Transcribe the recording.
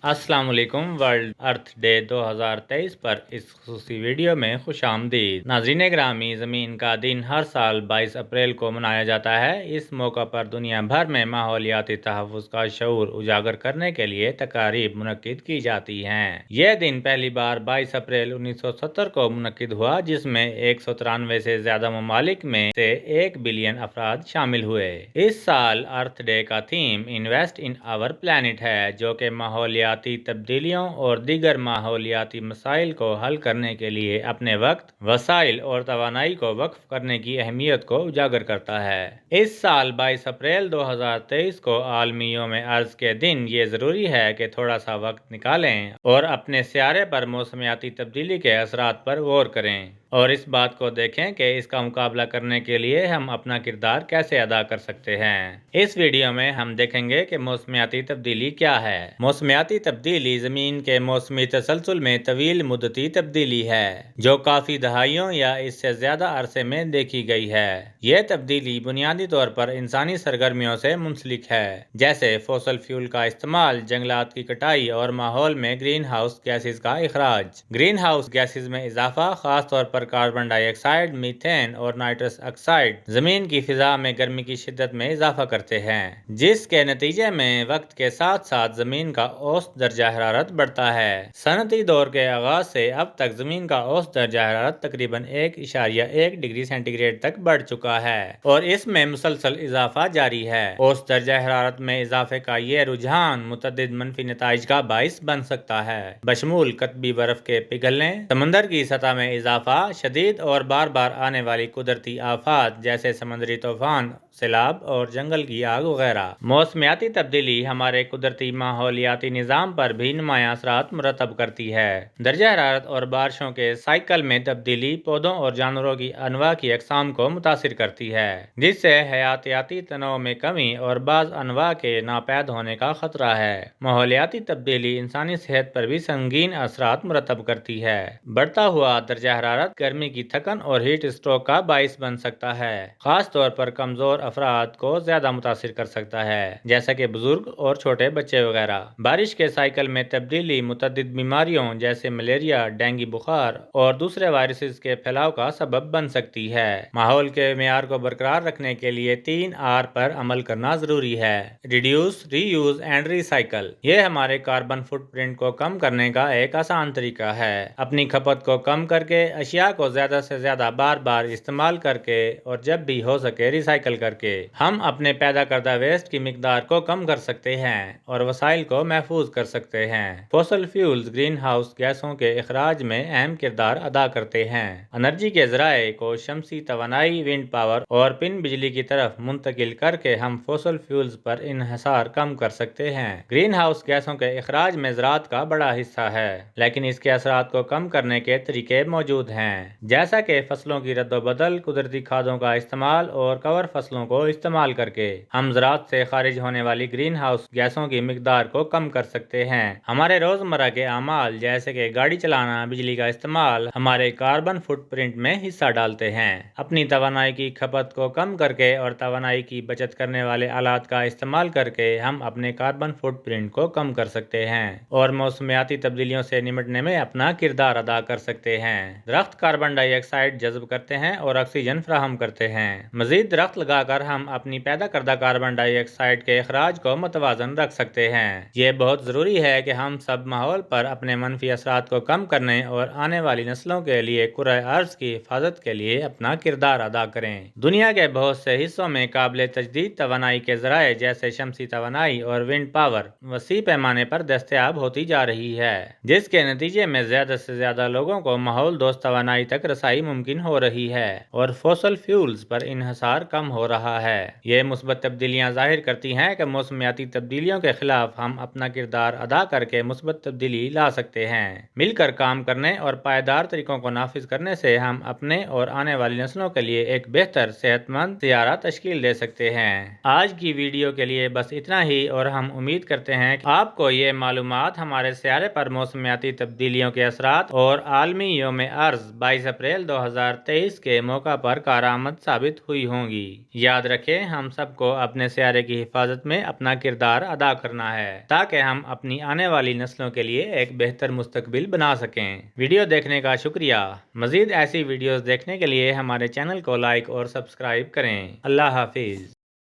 السلام علیکم۔ ورلڈ ارتھ ڈے 2023 پر اس خصوصی ویڈیو میں خوش آمدید۔ ناظرین گرامی، زمین کا دن ہر سال 22 اپریل کو منایا جاتا ہے۔ اس موقع پر دنیا بھر میں ماحولیاتی تحفظ کا شعور اجاگر کرنے کے لیے تقاریب منعقد کی جاتی ہیں۔ یہ دن پہلی بار 22 اپریل 1970 کو منعقد ہوا، جس میں 193 سے زیادہ ممالک میں سے 1 بلین افراد شامل ہوئے۔ اس سال ارتھ ڈے کا theme invest in our planet ہے، جو کہ ماحولیاتی تبدیلیوں اور دیگر ماحولیاتی مسائل کو حل کرنے کے لیے اپنے وقت، وسائل اور توانائی کو وقف کرنے کی اہمیت کو اجاگر کرتا ہے۔ اس سال 22 اپریل 2023 کو عالمی یوم ارض کے دن یہ ضروری ہے کہ تھوڑا سا وقت نکالیں اور اپنے سیارے پر موسمیاتی تبدیلی کے اثرات پر غور کریں، اور اس بات کو دیکھیں کہ اس کا مقابلہ کرنے کے لیے ہم اپنا کردار کیسے ادا کر سکتے ہیں۔ اس ویڈیو میں ہم دیکھیں گے کہ موسمیاتی تبدیلی کیا ہے۔ موسمیاتی تبدیلی زمین کے موسمی تسلسل میں طویل مدتی تبدیلی ہے، جو کافی دہائیوں یا اس سے زیادہ عرصے میں دیکھی گئی ہے۔ یہ تبدیلی بنیادی طور پر انسانی سرگرمیوں سے منسلک ہے، جیسے فوسل فیول کا استعمال، جنگلات کی کٹائی اور ماحول میں گرین ہاؤس گیسز کا اخراج۔ گرین ہاؤس گیسز میں اضافہ، خاص طور پر کاربن ڈائی آکسائیڈ، میتھین اور نائٹرس آکسائیڈ، زمین کی فضا میں گرمی کی شدت میں اضافہ کرتے ہیں، جس کے نتیجے میں وقت کے ساتھ ساتھ زمین کا اوسط درجہ حرارت بڑھتا ہے۔ صنعتی دور کے آغاز سے اب تک زمین کا اوسط درجہ حرارت تقریباً 1.1 ڈگری سینٹی گریڈ تک بڑھ چکا ہے، اور اس میں مسلسل اضافہ جاری ہے۔ اوسط درجہ حرارت میں اضافے کا یہ رجحان متعدد منفی نتائج کا باعث بن سکتا ہے، بشمول قطبی برف کے پگھلنے، سمندر کی سطح میں اضافہ، شدید اور بار بار آنے والی قدرتی آفات جیسے سمندری طوفان، سیلاب اور جنگل کی آگ وغیرہ۔ موسمیاتی تبدیلی ہمارے قدرتی ماحولیاتی نظام پر بھی نمایاں اثرات مرتب کرتی ہے۔ درجہ حرارت اور بارشوں کے سائیکل میں تبدیلی پودوں اور جانوروں کی انواع کی اقسام کو متاثر کرتی ہے، جس سے حیاتیاتی تنوع میں کمی اور بعض انواع کے ناپید ہونے کا خطرہ ہے۔ ماحولیاتی تبدیلی انسانی صحت پر بھی سنگین اثرات مرتب کرتی ہے۔ بڑھتا ہوا درجہ حرارت گرمی کی تھکن اور ہیٹ اسٹروک کا باعث بن سکتا ہے، خاص طور پر کمزور افراد کو زیادہ متاثر کر سکتا ہے، جیسا کہ بزرگ اور چھوٹے بچے وغیرہ۔ بارش کے سائیکل میں تبدیلی متعدد بیماریوں جیسے ملیریا، ڈینگی بخار اور دوسرے وائرسز کے پھیلاؤ کا سبب بن سکتی ہے۔ ماحول کے معیار کو برقرار رکھنے کے لیے 3 آر پر عمل کرنا ضروری ہے: reduce, reuse and recycle. یہ ہمارے کاربن فٹ پرنٹ کو کم کرنے کا ایک آسان طریقہ ہے۔ اپنی کھپت کو کم کر کے، اشیاء کو زیادہ سے زیادہ بار بار استعمال کر کے، اور جب بھی ہو سکے ری سائیکل کر کے، ہم اپنے پیدا کردہ ویسٹ کی مقدار کو کم کر سکتے ہیں اور وسائل کو محفوظ کر سکتے ہیں۔ فوسل فیولز گرین ہاؤس گیسوں کے اخراج میں اہم کردار ادا کرتے ہیں۔ انرجی کے ذرائع کو شمسی توانائی، ونڈ پاور اور پن بجلی کی طرف منتقل کر کے ہم فوسل فیولز پر انحصار کم کر سکتے ہیں۔ گرین ہاؤس گیسوں کے اخراج میں زراعت کا بڑا حصہ ہے، لیکن اس کے اثرات کو کم کرنے کے طریقے موجود ہیں، جیسا کہ فصلوں کی رد و بدل، قدرتی کھادوں کا استعمال اور کور فصلوں کو استعمال کر کے ہم زراعت سے خارج ہونے والی گرین ہاؤس گیسوں کی مقدار کو کم کر سکتے ہیں۔ ہمارے روزمرہ کے اعمال جیسے کہ گاڑی چلانا، بجلی کا استعمال ہمارے کاربن فٹ پرنٹ میں حصہ ڈالتے ہیں۔ اپنی توانائی کی کھپت کو کم کر کے اور توانائی کی بچت کرنے والے آلات کا استعمال کر کے ہم اپنے کاربن فٹ پرنٹ کو کم کر سکتے ہیں اور موسمیاتی تبدیلیوں سے نمٹنے میں اپنا کردار ادا کر سکتے ہیں۔ درخت کاربن ڈائی آکسائیڈ جذب کرتے ہیں اور آکسیجن فراہم کرتے ہیں۔ مزید درخت لگا کر ہم اپنی پیدا کردہ کاربن ڈائی آکسائیڈ کے اخراج کو متوازن رکھ سکتے ہیں۔ یہ بہت ضروری ہے کہ ہم سب ماحول پر اپنے منفی اثرات کو کم کرنے اور آنے والی نسلوں کے لیے کرۂ ارض کی حفاظت کے لیے اپنا کردار ادا کریں۔ دنیا کے بہت سے حصوں میں قابل تجدید توانائی کے ذرائع جیسے شمسی توانائی اور ونڈ پاور وسیع پیمانے پر دستیاب ہوتی جا رہی ہے، جس کے نتیجے میں زیادہ سے زیادہ لوگوں کو ماحول دوست توانائی تک رسائی ممکن ہو رہی ہے اور فوسل فیولز پر انحصار کم ہو رہا ہے۔ یہ مثبت تبدیلیاں ظاہر کرتی ہیں کہ موسمیاتی تبدیلیوں کے خلاف ہم اپنا کردار ادا کر کے مثبت تبدیلی لا سکتے ہیں۔ مل کر کام کرنے اور پائیدار طریقوں کو نافذ کرنے سے ہم اپنے اور آنے والی نسلوں کے لیے ایک بہتر، صحت مند سیارہ تشکیل دے سکتے ہیں۔ آج کی ویڈیو کے لیے بس اتنا ہی، اور ہم امید کرتے ہیں کہ آپ کو یہ معلومات ہمارے سیارے پر موسمیاتی تبدیلیوں کے اثرات اور عالمی یوم ارض 22 اپریل 2023 کے موقع پر کارآمد ثابت ہوئی ہوں گی۔ یاد رکھیں، ہم سب کو اپنے سیارے کی حفاظت میں اپنا کردار ادا کرنا ہے تاکہ ہم اپنی آنے والی نسلوں کے لیے ایک بہتر مستقبل بنا سکیں۔ ویڈیو دیکھنے کا شکریہ۔ مزید ایسی ویڈیوز دیکھنے کے لیے ہمارے چینل کو لائک اور سبسکرائب کریں۔ اللہ حافظ۔